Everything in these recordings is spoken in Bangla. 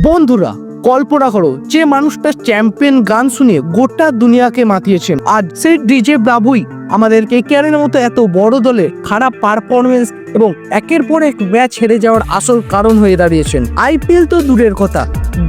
বন্ধুরা, কল্পনা করো যে মানুষটা চ্যাম্পিয়ন গান শুনিয়ে গোটা দুনিয়াকে মাতিয়েছেন, আজ সেই ডিজে ব্রাভোই আমাদের কেকেআরের মতো এত বড় দলে খারাপ পারফরমেন্স এবং একের পর এক ম্যাচ হেরে যাওয়ার আসল কারণ হয়ে দাঁড়িয়েছেন। আইপিএল তো দূরের কথা,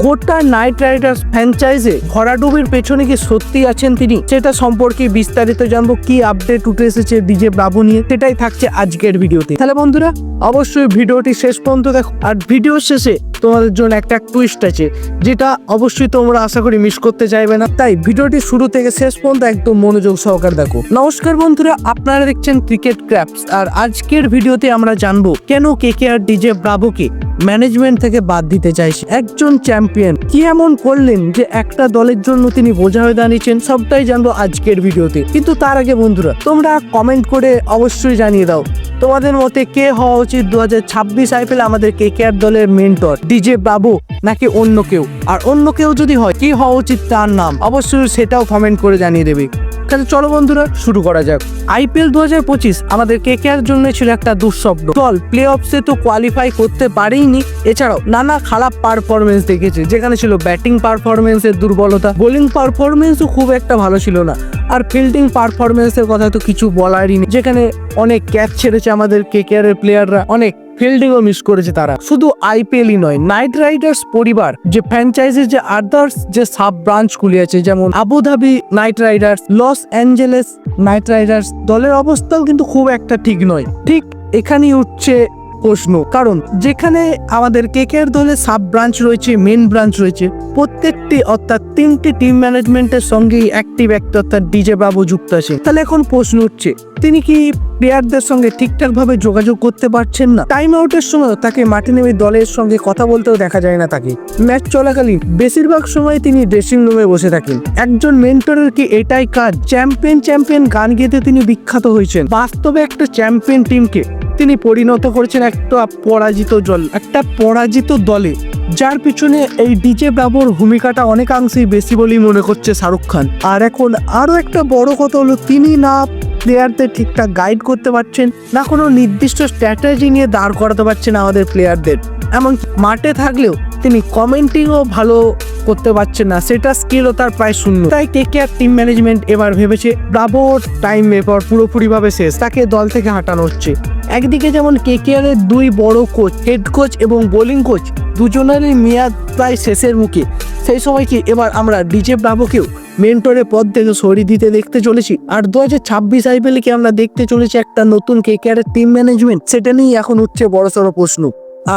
গোটা নাইট রাইডার্স ফ্র্যাঞ্চাইজে ভরাডুবির পেছনে কি সত্যি আছেন তিনি, সেটা সম্পর্কে বিস্তারিত জানবো। কি আপডেট উঠে এসেছে ডিজে ব্রাভো নিয়ে, সেটাই থাকছে আজকের ভিডিওতে। তাহলে বন্ধুরা অবশ্যই ভিডিওটি শেষ পর্যন্ত দেখো, আর ভিডিও শেষে তোমাদের জন্য একটা টুইস্ট আছে যেটা অবশ্যই তোমরা আশা করি মিস করতে চাইবে না, তাই ভিডিওটি শুরু থেকে শেষ পর্যন্ত একদম মনোযোগ সহকারে দেখো। নমস্কার বন্ধুরা, আপনারা দেখছেন ক্রিকেট ক্র্যাফটস, আর আজকের ভিডিওতে আমরা জানবো কেন কেকেআর ডিজে ব্রাভোকে ম্যানেজমেন্ট থেকে বাদ দিতে চাইছে। একজন চ্যাম্পিয়ন কি এমন করলেন যে একটা দলের জন্য তিনি বোঝা হয়ে দাঁড়িয়েছেন, সবটাই জানবো আজকের ভিডিওতে। কিন্তু তার আগে বন্ধুরা, তোমরা কমেন্ট করে অবশ্যই জানিয়ে দাও তোমাদের মতে কে হওয়া উচিত 2026 আইপিএল আমাদের কেকেআর দলের মেন্টর, ডিজে ব্রাভো নাকি অন্য কেউ? আর অন্য কেউ যদি হয়, কি হওয়া উচিত তার নাম, অবশ্যই সেটাও কমেন্ট করে জানিয়ে দেবে। তাহলে চলো বন্ধুরা শুরু করা যাক। আইপিএল 2025 আমাদের কেকেআর জন্য ছিল একটা দুঃস্বপ্ন। দল প্লে অফসে তো কোয়ালিফাই করতে পারেইনি, এছাড়াও নানা খারাপ পারফরমেন্স দেখেছে, যেখানে ছিল ব্যাটিং পারফরমেন্সের দুর্বলতা, বোলিং পারফরমেন্সও খুব একটা ভালো ছিল না, আর ফিল্ডিং পারফরমেন্সের কথা তো কিছু বলারই নেই, যেখানে অনেক ক্যাচ ছেড়েছে আমাদের কেকেআর এর প্লেয়াররা, অনেক ফিল্ডিংও মিস করেছে তারা। শুধু আইপিএলই নয়, নাইট রাইডার্স পরিবার যে ফ্র্যাঞ্চাইজির যে আদার্স যে সাব ব্রাঞ্চ খুলিয়েছে, যেমন Abu Dhabi night Riders, Los Angeles night Riders, দলের অবস্থাও কিন্তু খুব একটা ঠিক নয়। ঠিক এখানেই উঠছে প্রশ্ন, কারণ যেখানে আমাদের কেকেআর দলে সাব ব্রাঞ্চ রয়েছে, মেন ব্রাঞ্চ রয়েছে, প্রত্যেকটি অর্থাৎ 3টি টিম ম্যানেজমেন্টের সঙ্গেই একটি ব্যক্তি অর্থাৎ ডিজে ব্রাভো যুক্ত আছে। তাহলে এখন প্রশ্ন উঠছে, তিনি কি প্লেয়ারদের সঙ্গে ঠিকঠাক ভাবে যোগাযোগ করতে পারছেন না? টাইম আউটের সময় তাকে মাঠে নেমে দলের সঙ্গে কথা বলতেও দেখা যায় না তাকে। ম্যাচ চলাকালীন বেশিরভাগ সময় তিনি ড্রেসিং রুমে বসে থাকেন। একজন মেন্টরের কি এটাই কাজ? চ্যাম্পিয়ন গান গেতে তিনি বিখ্যাত হয়েছেন, বাস্তবে একটা চ্যাম্পিয়ন টিমকে তিনি পরিণত করেছেন একটা পরাজিত দলে, যার পিছনে এই ডিজে ব্রাভোর ভূমিকাটা অনেকাংশেই বেশি বলেই মনে করছে শাহরুখ খান। আর এখন আরো একটা বড় কথা হলো, তিনি না প্লেয়ারদের ঠিকঠাক গাইড করতে পারছেন, না কোনো নির্দিষ্ট স্ট্র্যাটেজি নিয়ে দাঁড় করাতে পারছেন আমাদের প্লেয়ারদের। এমন মাঠে থাকলেও তিনি কমেন্টিংও ভালো করতে পারছেন না, সেটা স্কিলও তার প্রায় শূন্য। তাই কেকেআর টিম ম্যানেজমেন্ট এবার ভেবেছে ব্রাভোর টাইম এরপর পুরোপুরিভাবে শেষ, তাকে দল থেকে হাঁটানো হচ্ছে। একদিকে যেমন কেকেআর এর দুই বড় কোচ, হেড কোচ এবং বোলিং কোচ, দুজনেরই মেয়াদ প্রায় শেষের মুখে, সেই সময় কি এবার আমরা ডিজে ব্রাভোকেও মেন্টরের পদ থেকে সরিয়ে দিতে দেখতে চলেছি? আর 2026 আইপিএল কে আমরা দেখতে চলেছি একটা নতুন কেকেআর এর টিম ম্যানেজমেন্ট, সেটা নিয়ে এখন উঠছে বড়সড় প্রশ্ন।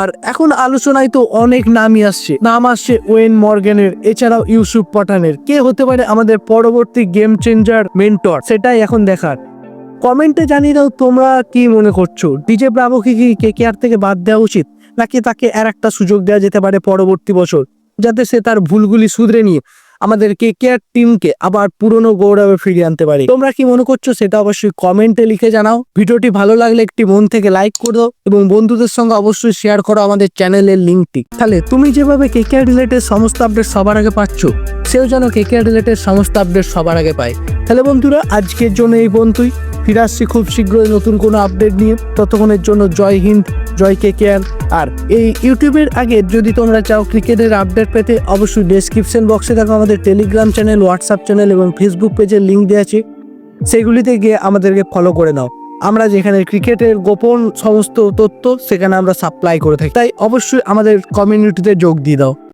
আর এখন আলোচনায় তো অনেক নামই নাম আসছে ওয়েন মর্গ্যানের, এছাড়াও ইউসুফ পাঠানের। কে হতে পারে আমাদের পরবর্তী গেম চেঞ্জার মেন্টর, সেটাই এখন দেখার। কমেন্টে জানিয়ে দাও তোমরা কি মনে করছো, ডিজে ব্রাভোকে কি কেকেআর থেকে বাদ দেওয়া উচিত, নাকি তাকে আর একটা সুযোগ দেওয়া যেতে পারে পরবর্তী বছর, যাতে সে তার ভুলগুলি শুধরে নিয়ে আমাদের কেকেআর টিমকে আবার পুরনো গৌরবে ফিরিয়ে আনতে পারে? তোমরা কি মনে করছো সেটা অবশ্যই কমেন্টে লিখে জানাও। ভিডিওটি ভালো লাগলে একটি মন থেকে লাইক করে দাও এবং বন্ধুদের সঙ্গে অবশ্যই শেয়ার করো আমাদের চ্যানেলের লিঙ্কটি। তাহলে তুমি যেভাবে কেকেআর রিলেটেড সমস্ত আপডেট সবার আগে পাচ্ছ, সেও যেন কেকেআর রিলেটেড সমস্ত আপডেট সবার আগে পায়। তাহলে বন্ধুরা আজকের জন্য এই পর্যন্তই, ফিরে আসছি খুব শীঘ্রই নতুন কোনো আপডেট নিয়ে। ততক্ষণের জন্য জয় হিন্দ, জয় কেকেআর। আর এই ইউটিউবের আগে যদি তোমরা চাও ক্রিকেটের আপডেট পেতে, অবশ্যই ডেসক্রিপশন বক্সে দেখো আমাদের টেলিগ্রাম চ্যানেল, হোয়াটসঅ্যাপ চ্যানেল এবং ফেসবুক পেজের লিঙ্ক দেওয়া আছে, সেগুলিতে গিয়ে আমাদেরকে ফলো করে নাও। আমরা যেখানে ক্রিকেটের গোপন সমস্ত তথ্য সেখানে আমরা সাপ্লাই করে থাকি, তাই অবশ্যই আমাদের কমিউনিটিতে যোগ দিয়ে দাও।